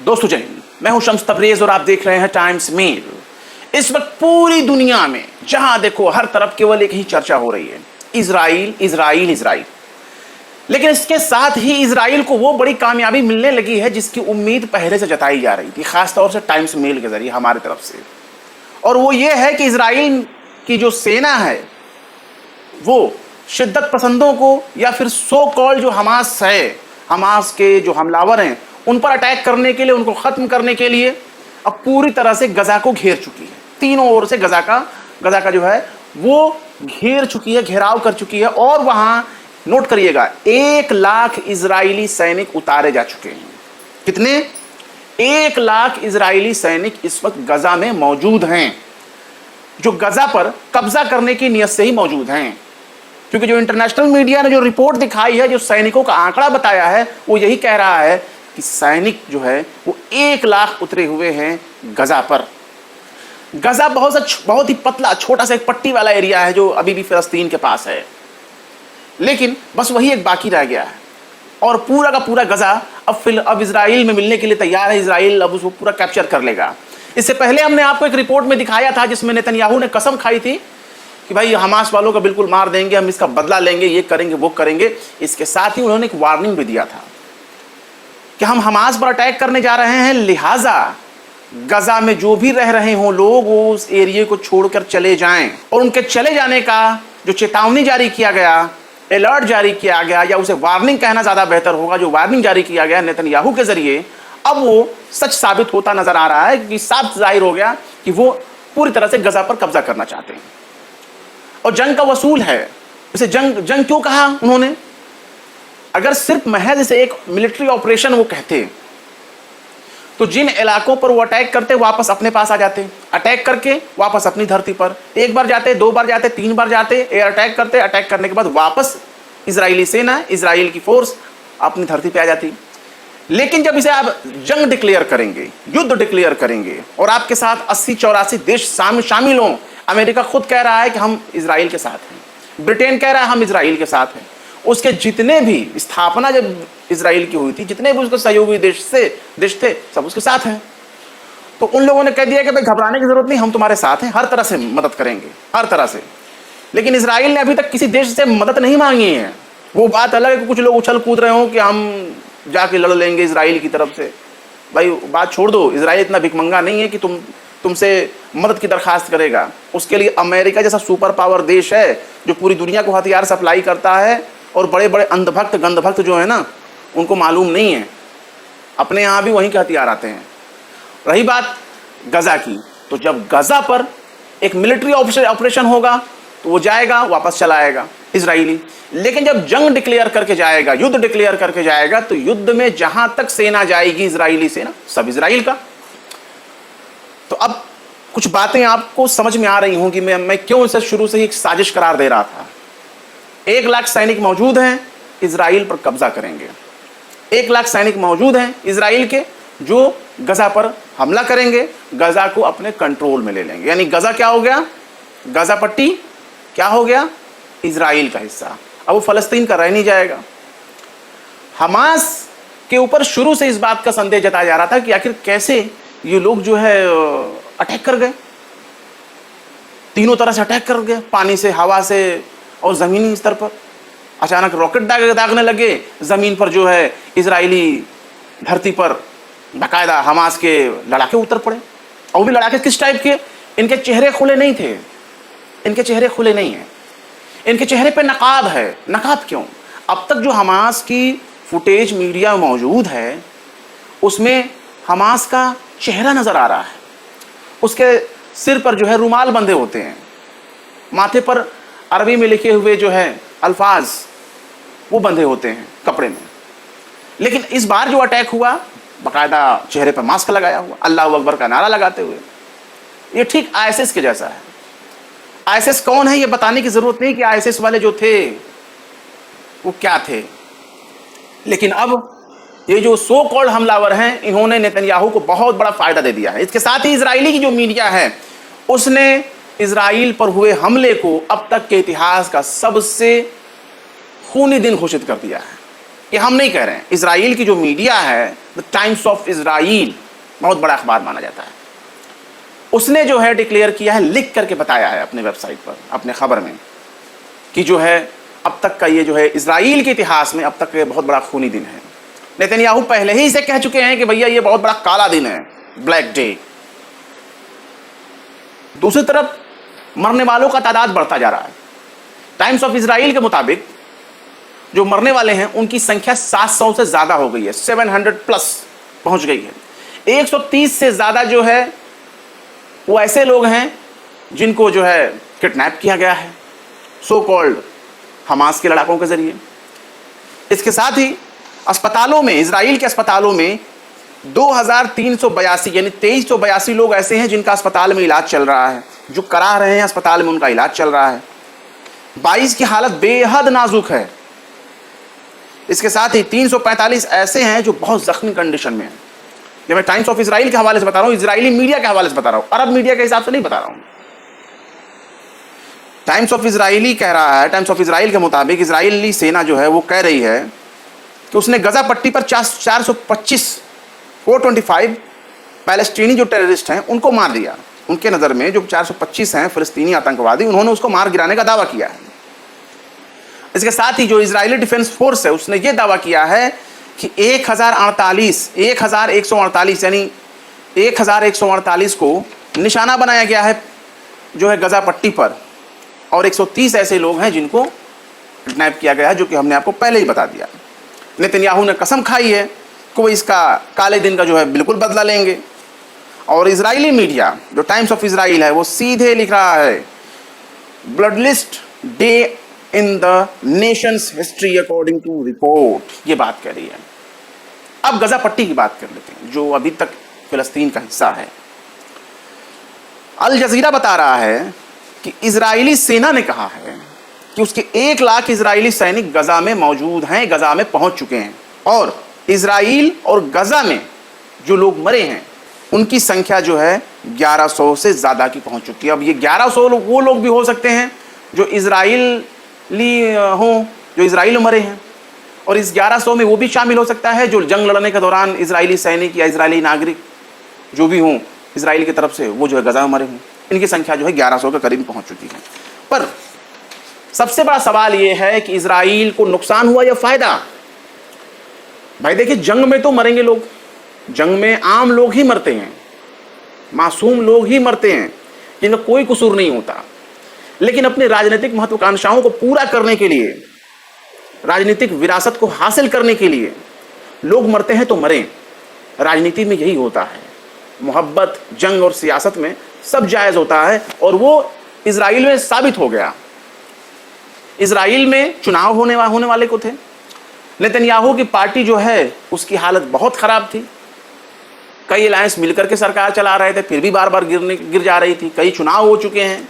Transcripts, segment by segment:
दोस्तों जय हिंद, मैं हूं शम्स तबरेज और आप देख रहे हैं टाइम्स मेल। इस वक्त पूरी दुनिया में जहां देखो हर तरफ केवल एक ही चर्चा हो रही है, इजराइल इजराइल इजराइल। लेकिन इसके साथ ही इजराइल को वो बड़ी कामयाबी मिलने लगी है जिसकी उम्मीद पहले से जताई जा रही थी, खासतौर से टाइम्स मेल के जरिए हमारे तरफ से। और वो ये है कि इजराइल की जो सेना है वो शिद्दत पसंदों को या फिर सो कॉल जो हमास है, हमास के जो हमलावर हैं उन पर अटैक करने के लिए, उनको खत्म करने के लिए अब पूरी तरह से गजा को घेर चुकी है। तीनों ओर से गजा का जो है वो घेर चुकी है, घेराव कर चुकी है। और वहां नोट करिएगा 1 लाख इजरायली सैनिक उतारे जा चुके हैं। कितने? 1 लाख इजरायली सैनिक इस वक्त गजा में मौजूद हैं, जो गजा पर कब्जा करने की नियत से ही मौजूद हैं। क्योंकि जो इंटरनेशनल मीडिया ने जो रिपोर्ट दिखाई है, जो सैनिकों का आंकड़ा बताया है, वो यही कह रहा है कि सैनिक जो है वो 1 लाख उतरे हुए हैं गजा पर। गजा बहुत ही पतला छोटा सा एक पट्टी वाला एरिया है जो अभी भी फिलिस्तीन के पास है, लेकिन बस वही एक बाकी रह गया है। और पूरा का पूरा गजा अब इजराइल में मिलने के लिए तैयार है। इजराइल अब उसको पूरा कैप्चर कर लेगा। इससे पहले हमने आपको एक रिपोर्ट में दिखाया था जिसमें नेतन्याहू ने कसम खाई थी कि भाई हमास वालों को बिल्कुल मार देंगे, हम इसका बदला लेंगे, ये करेंगे वो करेंगे। इसके साथ ही उन्होंने एक वार्निंग भी दिया था कि हम हमास पर अटैक करने जा रहे हैं, लिहाजा गजा में जो भी रह रहे हों लोग वो उस एरिया को छोड़कर चले जाएं। और उनके चले जाने का जो चेतावनी जारी किया गया, अलर्ट जारी किया गया, या उसे वार्निंग कहना ज्यादा बेहतर होगा, जो वार्निंग जारी किया गया नेतन्याहू के जरिए, अब वो सच साबित होता नजर आ रहा है कि साफ जाहिर हो गया कि वो पूरी तरह से गजा पर कब्जा करना चाहते हैं और जंग का वसूल है। इसे जंग क्यों कहा उन्होंने? अगर सिर्फ महज इसे एक मिलिट्री ऑपरेशन वो कहते तो जिन इलाकों पर वो अटैक करते वापस अपने पास आ जाते, अटैक करके वापस अपनी धरती पर 1 बार जाते, 2 बार जाते, 3 बार जाते, एयर अटैक करते, अटैक करने के बाद वापस इजरायली सेना, इजराइल की फोर्स अपनी धरती पे आ जाती। लेकिन जब इसे आप जंग डिक्लेयर करेंगे, युद्ध डिक्लेयर करेंगे और आपके साथ 80-84 देश शामिल हों, अमेरिका खुद कह रहा है कि हम इजराइल के साथ हैं, ब्रिटेन कह रहा है हम इजराइल के साथ हैं, उसके जितने भी स्थापना जब इजराइल की हुई थी, जितने भी उसके सहयोगी देश थे, सब उसके साथ हैं। तो उन लोगों ने कह दिया कि भाई घबराने की जरूरत नहीं, हम तुम्हारे साथ हैं, हर तरह से मदद करेंगे, हर तरह से। लेकिन इजराइल ने अभी तक किसी देश से मदद नहीं मांगी है। वो बात अलग है कि कुछ लोग उछल कूद रहे हो कि हम जाके लड़ लेंगे इजराइल की तरफ से। भाई बात छोड़ दो, इजराइल इतना भिखमंगा नहीं है कि तुमसे मदद की दरखास्त करेगा। उसके लिए अमेरिका जैसा सुपर पावर देश है जो पूरी दुनिया को हथियार सप्लाई करता है, और बड़े बड़े अंधभक्त गंधभक्त जो है ना, उनको मालूम नहीं है, अपने यहाँ भी वहीं के हथियार आते हैं। रही बात गजा की, तो जब गजा पर एक मिलिट्री ऑपरेशन होगा तो वो जाएगा, वापस चला आएगा इजराइली। लेकिन जब जंग डिक्लेयर करके जाएगा, युद्ध डिक्लेयर करके जाएगा, तो युद्ध में जहां तक सेना जाएगी, इजराइली सेना, सब इजराइल का। तो अब कुछ बातें आपको समझ में आ रही होंगी मैं क्यों इसे शुरू से ही एक साजिश करार दे रहा था। 1 लाख सैनिक मौजूद हैं, इजराइल पर कब्जा करेंगे। 1 लाख सैनिक मौजूद हैं इजराइल के जो गजा पर हमला करेंगे, गजा को अपने कंट्रोल में ले लेंगे। यानी गजा क्या हो गया? गजा पट्टी क्या हो गया? इजराइल का हिस्सा। अब वो फलस्तीन का रह नहीं जाएगा। हमास के ऊपर शुरू से इस बात का संदेह जताया जा रहा था कि आखिर कैसे ये लोग जो है अटैक कर गए, तीनों तरह से अटैक कर गए, पानी से, हवा से और जमीनी स्तर पर। अचानक रॉकेट दागने लगे जमीन पर, जो है इजरायली धरती पर बाकायदा हमास के लड़ाके उतर पड़े। और वो भी लड़ाके किस टाइप के? इनके चेहरे खुले नहीं थे, इनके चेहरे खुले नहीं है, इनके चेहरे पे नकाब है। नकाब क्यों? अब तक जो हमास की फुटेज मीडिया मौजूद है उसमें हमास का चेहरा नजर आ रहा है। उसके सिर पर जो है रुमाल बंधे होते हैं, माथे पर अरबी में लिखे हुए जो है अल्फाज वो बंधे होते हैं कपड़े में। लेकिन इस बार जो अटैक हुआ, बाकायदा चेहरे पर मास्क लगाया हुआ, अल्लाह अकबर का नारा लगाते हुए। ये ठीक आईएसएस के जैसा है। आईएसएस कौन है ये बताने की जरूरत नहीं कि आईएसएस वाले जो थे वो क्या थे। लेकिन अब ये जो सो कॉल्ड हमलावर हैं, इन्होंने नेतन्याहू को बहुत बड़ा फायदा दे दिया है। इसके साथ ही इजरायली की जो मीडिया है उसने इजराइल पर हुए हमले को अब तक के इतिहास का सबसे खूनी दिन घोषित कर दिया है। ये हम नहीं कह रहे हैं, इजराइल की जो मीडिया है, द टाइम्स ऑफ इजराइल, बहुत बड़ा अखबार माना जाता है, उसने जो है डिक्लेयर किया है, लिख करके बताया है अपने वेबसाइट पर, अपने खबर में, कि जो है अब तक का ये जो है इजराइल के इतिहास में अब तक ये बहुत बड़ा खूनी दिन है। नेतन्याहू पहले ही इसे कह चुके हैं कि भैया ये बहुत बड़ा काला दिन है, ब्लैक डे। दूसरी तरफ मरने वालों का तादाद बढ़ता जा रहा है। टाइम्स ऑफ इजराइल के मुताबिक जो मरने वाले हैं उनकी संख्या 700 से ज्यादा हो गई है, 700 प्लस पहुंच गई है। 130 से ज्यादा जो है वो ऐसे लोग हैं जिनको जो है किडनैप किया गया है, सो कॉल्ड हमास के लड़ाकों के जरिए। इसके साथ ही अस्पतालों में, इजराइल के अस्पतालों में 2382 यानी 2382 लोग ऐसे हैं जिनका अस्पताल में इलाज चल रहा है, जो करा रहे हैं अस्पताल में उनका इलाज चल रहा है। 22 की हालत बेहद नाजुक है। इसके साथ ही 345 ऐसे हैं जो बहुत जख्मी कंडीशन में हैं। ये मैं टाइम्स ऑफ इजराइल के हवाले से बता रहा हूँ, इजरायली मीडिया के हवाले से बता रहा हूँ, अरब मीडिया के हिसाब से नहीं बता रहा हूँ। टाइम्स ऑफ इजराइली कह रहा है, टाइम्स ऑफ इजराइल के मुताबिक इजरायली सेना जो है वो कह रही है कि उसने गजा पट्टी पर 425 पैलेस्टीनी जो टेररिस्ट हैं उनको मार दिया। उनके नज़र में जो 425 हैं फिलिस्तीनी आतंकवादी, उन्होंने उसको मार गिराने का दावा किया है। इसके साथ ही जो इजरायली डिफेंस फोर्स है उसने ये दावा किया है कि 1148 यानी 1148 को निशाना बनाया गया है जो है गजा पट्टी पर, और 130 ऐसे लोग हैं जिनको किडनैप किया गया है, जो कि हमने आपको पहले ही बता दिया। नेतन्याहू ने कसम खाई है कि वो इसका काले दिन का जो है बिल्कुल बदला लेंगे। और इजरायली मीडिया जो टाइम्स ऑफ इजराइल है वो सीधे लिख रहा है, bloodiest day in the nation's history according to report, ये बात कह रही है। अब गजा पट्टी की बात कर लेते हैं जो अभी तक फिलिस्तीन का हिस्सा है। अल जजीरा बता रहा है कि इजरायली सेना ने कहा है कि उसके 1 लाख इजरायली सैनिक गजा में मौजूद हैं, गजा में पहुंच चुके हैं, और इजराइल और गजा में जो लोग मरे हैं उनकी संख्या जो है 1100 से ज़्यादा की पहुंच चुकी है। अब ये 1100 लोग वो लोग भी हो सकते हैं जो इजराइली हों, जो इजराइल में मरे हैं, और इस 1100 में वो भी शामिल हो सकता है जो जंग लड़ने के दौरान इजरायली सैनिक या इजरायली नागरिक जो भी हों इजराइल की तरफ से, वो जो है गजा में मरे हों। इनकी संख्या जो है 1100 के करीब पहुंच चुकी है। पर सबसे बड़ा सवाल ये है कि इजराइल को नुकसान हुआ या फायदा? भाई देखिए, जंग में तो मरेंगे लोग, जंग में आम लोग ही मरते हैं, मासूम लोग ही मरते हैं जिनका कोई कसूर नहीं होता। लेकिन अपनी राजनीतिक महत्वाकांक्षाओं को पूरा करने के लिए, राजनीतिक विरासत को हासिल करने के लिए लोग मरते हैं तो मरें। राजनीति में यही होता है, मोहब्बत, जंग और सियासत में सब जायज होता है, और वो इजराइल में साबित हो गया। इजराइल में चुनाव होने वाले को थे। नेतन्याहू की पार्टी जो है उसकी हालत बहुत खराब थी। कई अलायंस मिलकर के सरकार चला रहे थे, फिर भी बार बार गिर जा रही थी। कई चुनाव हो चुके हैं,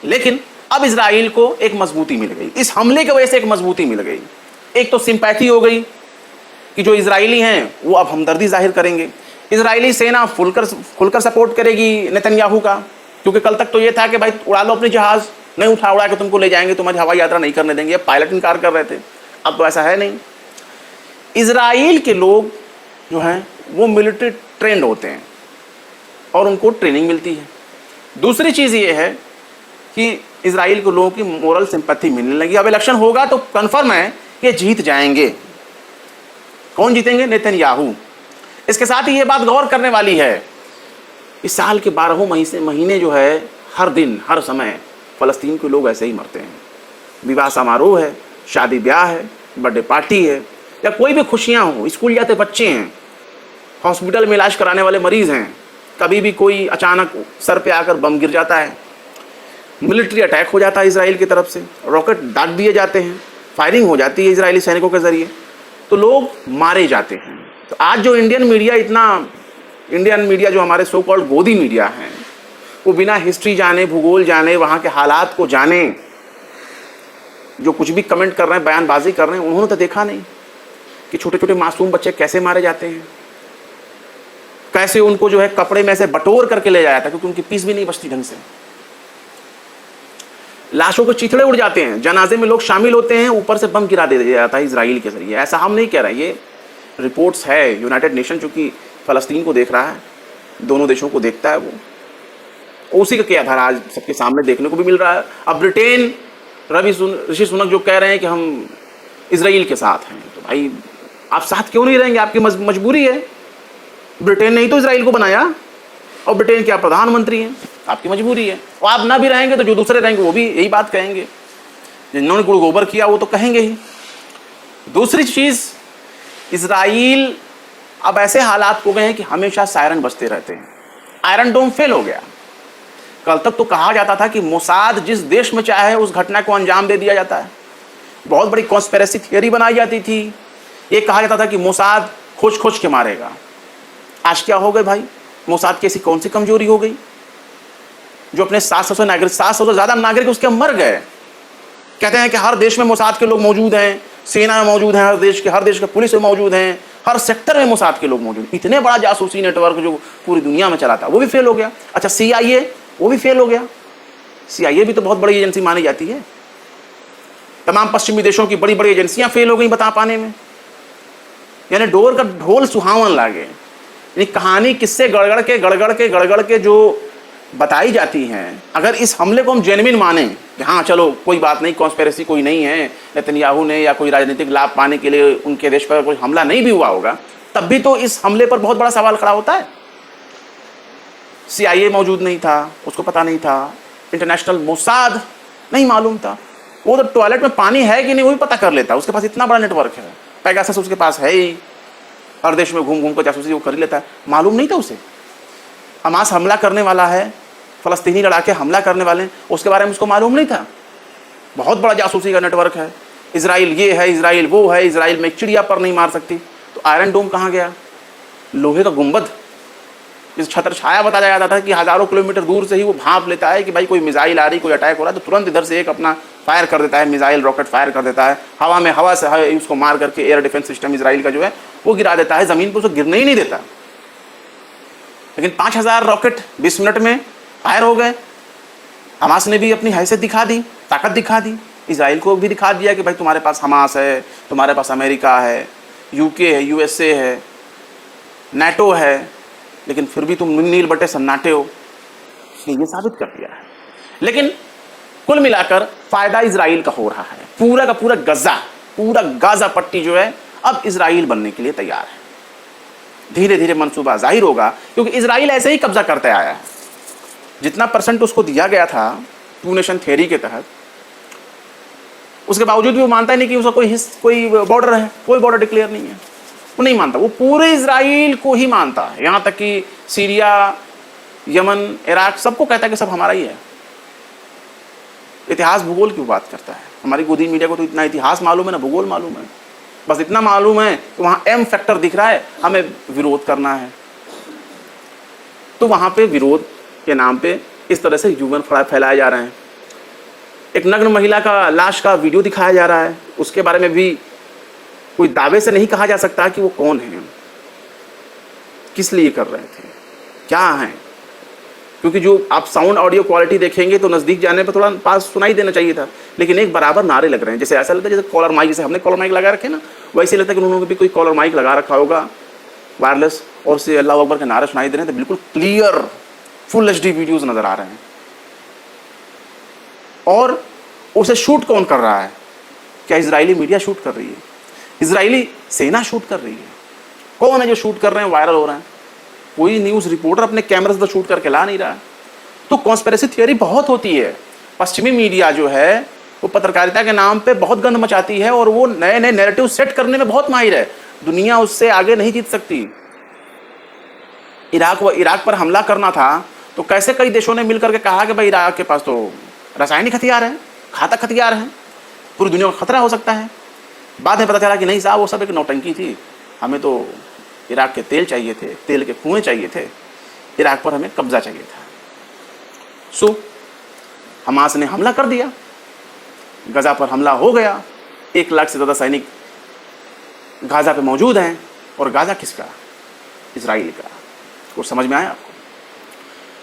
लेकिन अब इजराइल को एक मजबूती मिल गई। इस हमले की वजह से एक मजबूती मिल गई। एक तो सिंपैथी हो गई कि जो इजरायली हैं वो अब हमदर्दी जाहिर करेंगे। इजरायली सेना खुलकर सपोर्ट करेगी नेतन्याहू का, क्योंकि कल तक तो ये था कि भाई उड़ा लो अपने जहाज, नहीं उड़ा के तुमको ले जाएंगे, तुम्हारी हवाई यात्रा नहीं करने देंगे। पायलट इनकार कर रहे थे, अब तो ऐसा है नहीं। इजराइल के लोग जो हैं वो मिलिट्री ट्रेंड होते हैं और उनको ट्रेनिंग मिलती है। दूसरी चीज़ ये है कि इजराइल के लोगों की मोरल सिंपैथी मिलने लगी। अब इलेक्शन होगा तो कन्फर्म है कि जीत जाएंगे। कौन जीतेंगे? नेतन्याहू। इसके साथ ही ये बात गौर करने वाली है, इस साल के 12 महीने जो है हर दिन हर समय फ़लस्तीन के लोग ऐसे ही मरते हैं। विवाह समारोह है, शादी ब्याह है, बर्थडे पार्टी है, या कोई भी खुशियाँ हो, स्कूल जाते बच्चे हैं, हॉस्पिटल में इलाज कराने वाले मरीज़ हैं, कभी भी कोई अचानक सर पे आकर बम गिर जाता है, मिलिट्री अटैक हो जाता है इजराइल की तरफ से, रॉकेट दाग दिए जाते हैं, फायरिंग हो जाती है इजरायली सैनिकों के ज़रिए, तो लोग मारे जाते हैं। तो आज जो इंडियन मीडिया जो हमारे सो कॉल्ड गोदी मीडिया हैं, वो बिना हिस्ट्री जाने, भूगोल जाने, वहाँ के हालात को जाने, जो कुछ भी कमेंट कर रहे हैं, बयानबाजी कर रहे हैं, उन्होंने तो देखा नहीं कि छोटे छोटे मासूम बच्चे कैसे मारे जाते हैं, कैसे उनको जो है कपड़े में से बटोर करके ले जाया जाता है, क्योंकि उनकी पीस भी नहीं बचती ढंग से। लाशों के चिथड़े उड़ जाते हैं, जनाजे में लोग शामिल होते हैं, ऊपर से बम गिरा दिया जाता है इजराइल के जरिए। ऐसा हम नहीं कह रहे, ये रिपोर्ट्स है। यूनाइटेड नेशन चूंकि फ़लस्तीन को देख रहा है, दोनों देशों को देखता है, वो उसी का क्या आधार आज सबके सामने देखने को भी मिल रहा है। अब ब्रिटेन, ऋषि सुनक जो कह रहे हैं कि हम इजराइल के साथ हैं, तो भाई आप साथ क्यों नहीं रहेंगे? आपकी मजबूरी है। ब्रिटेन ने ही तो इजराइल को बनाया, और ब्रिटेन के आप प्रधानमंत्री हैं, आपकी मजबूरी है। और आप ना भी रहेंगे तो जो दूसरे रहेंगे वो भी यही बात कहेंगे, जिन्होंने गुड़ गोबर किया वो तो कहेंगे ही। दूसरी चीज़, इजराइल अब ऐसे हालात हो गए हैं कि हमेशा सायरन बजते रहते हैं। आयरन डोम फेल हो गया। कल तक तो कहा जाता था कि मोसाद जिस देश में चाहे उस घटना को अंजाम दे दिया जाता है। बहुत बड़ी कॉन्स्पिरेसी थियरी बनाई जाती थी। ये कहा जाता था कि मोसाद खोज खोज के मारेगा। आज क्या हो गए भाई? मोसाद की ऐसी कौन सी कमजोरी हो गई जो अपने 700 नागरिक, 700 से ज़्यादा नागरिक उसके मर गए? कहते हैं कि हर देश में मोसाद के लोग मौजूद हैं, सेना में मौजूद हैं, हर देश के पुलिस में मौजूद हैं, हर सेक्टर में मोसाद के लोग मौजूद हैं। इतने बड़ा जासूसी नेटवर्क जो पूरी दुनिया में चलाता, वो भी फेल हो गया। अच्छा, CIA, वो भी फेल हो गया। CIA भी तो बहुत बड़ी एजेंसी मानी जाती है। तमाम पश्चिमी देशों की बड़ी बड़ी एजेंसियां फेल हो गई बता पाने में। यानी डोर का ढोल सुहावन लागे। यानी कहानी किससे गड़गड़ के जो बताई जाती हैं, अगर इस हमले को हम जेन्युइन माने कि हाँ चलो कोई बात नहीं, कॉन्स्पिरेसी कोई नहीं है, नेतन्याहू ने या कोई राजनीतिक लाभ पाने के लिए उनके देश पर कोई हमला नहीं भी हुआ होगा, तब भी तो इस हमले पर बहुत बड़ा सवाल खड़ा होता है। CIA मौजूद नहीं था, उसको पता नहीं था। इंटरनेशनल मोसाद नहीं मालूम था। वो तो टॉयलेट में पानी है कि नहीं वो भी पता कर लेता है, उसके पास इतना बड़ा नेटवर्क है। पेगासस उसके पास है ही, हर देश में घूम घूम कर जासूसी वो कर ही लेता है। मालूम नहीं था उसे हमास हमला करने वाला है, फ़लस्तीनी लड़ाके हमला करने वाले हैं, उसके बारे में उसको मालूम नहीं था। बहुत बड़ा जासूसी का नेटवर्क है। इजराइल ये है, इजराइल वो है, इजराइल में चिड़िया पर नहीं मार सकती। तो आयरन डोम कहाँ गया? लोहे का गुंबद, इस छत्र छाया बताया जाता था कि हज़ारों किलोमीटर दूर से ही वो भांप लेता है कि भाई कोई मिसाइल आ रही, कोई अटैक हो रहा है, तो तुरंत इधर से एक अपना फायर कर देता है, मिसाइल रॉकेट फायर कर देता है हवा में, हवा से उसको मार करके एयर डिफेंस सिस्टम इजराइल का जो है वो गिरा देता है, ज़मीन पर उसको गिरने ही नहीं देता। लेकिन 5000 रॉकेट 20 मिनट में फायर हो गए। हमास ने भी अपनी हैसियत दिखा दी, ताकत दिखा दी, इजराइल को भी दिखा दिया कि भाई तुम्हारे पास हमास है, तुम्हारे पास अमेरिका है, UK है, USA है, NATO है, लेकिन फिर भी तुम नील बटे सन्नाटे हो। इसने ये साबित कर दिया है। लेकिन कुल मिलाकर फायदा इजराइल का हो रहा है। पूरा का पूरा पूरा गाजा पट्टी जो है अब इजराइल बनने के लिए तैयार है। धीरे धीरे मंसूबा जाहिर होगा, क्योंकि इजराइल ऐसे ही कब्जा करते आया है। जितना % उसको दिया गया था टू नेशन थ्योरी के तहत, उसके बावजूद भी वो मानता ही नहीं कि उसका कोई बॉर्डर है, कोई बॉर्डर डिक्लेयर नहीं है। वो नहीं मानता, वो पूरे इजराइल को ही मानता है। यहाँ तक कि सीरिया, यमन, इराक सबको कहता है कि सब हमारा ही है। इतिहास भूगोल की बात करता है। हमारी गोदी मीडिया को तो इतना इतिहास मालूम है ना भूगोल मालूम है। बस इतना मालूम है कि वहाँ M फैक्टर दिख रहा है, हमें विरोध करना है, तो वहाँ पे विरोध के नाम पे इस तरह से ह्यूमन फैलाए जा रहे हैं। एक नग्न महिला का लाश का वीडियो दिखाया जा रहा है, उसके बारे में भी कोई दावे से नहीं कहा जा सकता कि वो कौन है, किस लिए कर रहे थे, क्या हैं, क्योंकि जो आप साउंड ऑडियो क्वालिटी देखेंगे तो नज़दीक जाने पर थोड़ा पास सुनाई देना चाहिए था, लेकिन एक बराबर नारे लग रहे हैं। जैसे ऐसा लगता है जैसे कॉलर माइक, जैसे हमने कॉलर माइक लगा रखे ना, वैसे लगता है कि उन्होंने भी कोई कॉलर माइक लगा रखा होगा वायरलेस, और उससे अल्लाह अकबर के नारे सुनाई दे रहे हैं। तो बिल्कुल क्लियर फुल HD वीडियोज़ नज़र आ रहे हैं। और उसे शूट कौन कर रहा है? क्या इजरायली मीडिया शूट कर रही है? इजरायली सेना शूट कर रही है? कौन है जो शूट कर रहे हैं, वायरल हो रहे हैं? कोई न्यूज़ रिपोर्टर अपने कैमरे से तो शूट करके ला नहीं रहा है। तो कॉन्स्पिरेसी थियरी बहुत होती है। पश्चिमी मीडिया जो है वो पत्रकारिता के नाम पे बहुत गंद मचाती है, और वो नए नए नैरेटिव सेट करने में बहुत माहिर है। दुनिया उससे आगे नहीं जीत सकती। इराक पर हमला करना था तो कैसे कई देशों ने मिलकर के कहा कि भाई इराक के पास तो रासायनिक हथियार हैं, घातक हथियार हैं, पूरी दुनिया को खतरा हो सकता है। बाद में पता चला कि नहीं साहब, वो सब एक नौटंकी थी, हमें तो इराक के तेल चाहिए थे, तेल के कुएं चाहिए थे, इराक पर हमें कब्जा चाहिए था। सो हमास ने हमला कर दिया, गजा पर हमला हो गया। 1 लाख से ज़्यादा सैनिक गाजा पे मौजूद हैं, और गाजा किसका? इजराइल का। कुछ समझ में आया आपको?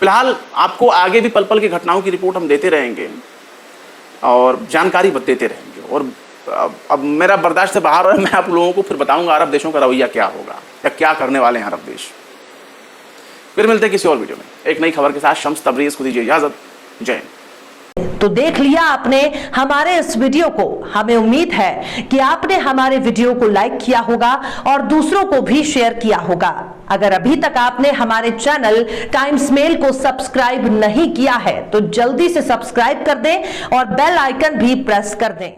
फिलहाल आपको आगे भी पल पल की घटनाओं की रिपोर्ट हम देते रहेंगे। और जानकारी देते रहेंगे। और अब मेरा बर्दाश्त से बाहर है, मैं आप लोगों को फिर बताऊंगा अरब देशों का रवैया क्या होगा या क्या करने वाले हैं अरब देश। फिर मिलते हैं किसी और वीडियो में एक नई खबर के साथ। शम्स तबरेज को दीजिए इजाजत। जय हिंद। तो देख लिया आपने हमारे इस वीडियो को। हमें उम्मीद है कि आपने हमारे वीडियो को लाइक किया होगा और दूसरों को भी शेयर किया होगा। अगर अभी तक आपने हमारे चैनल टाइम्स मेल को सब्सक्राइब नहीं किया है तो जल्दी से सब्सक्राइब कर दें और बेल आइकन भी प्रेस कर दें।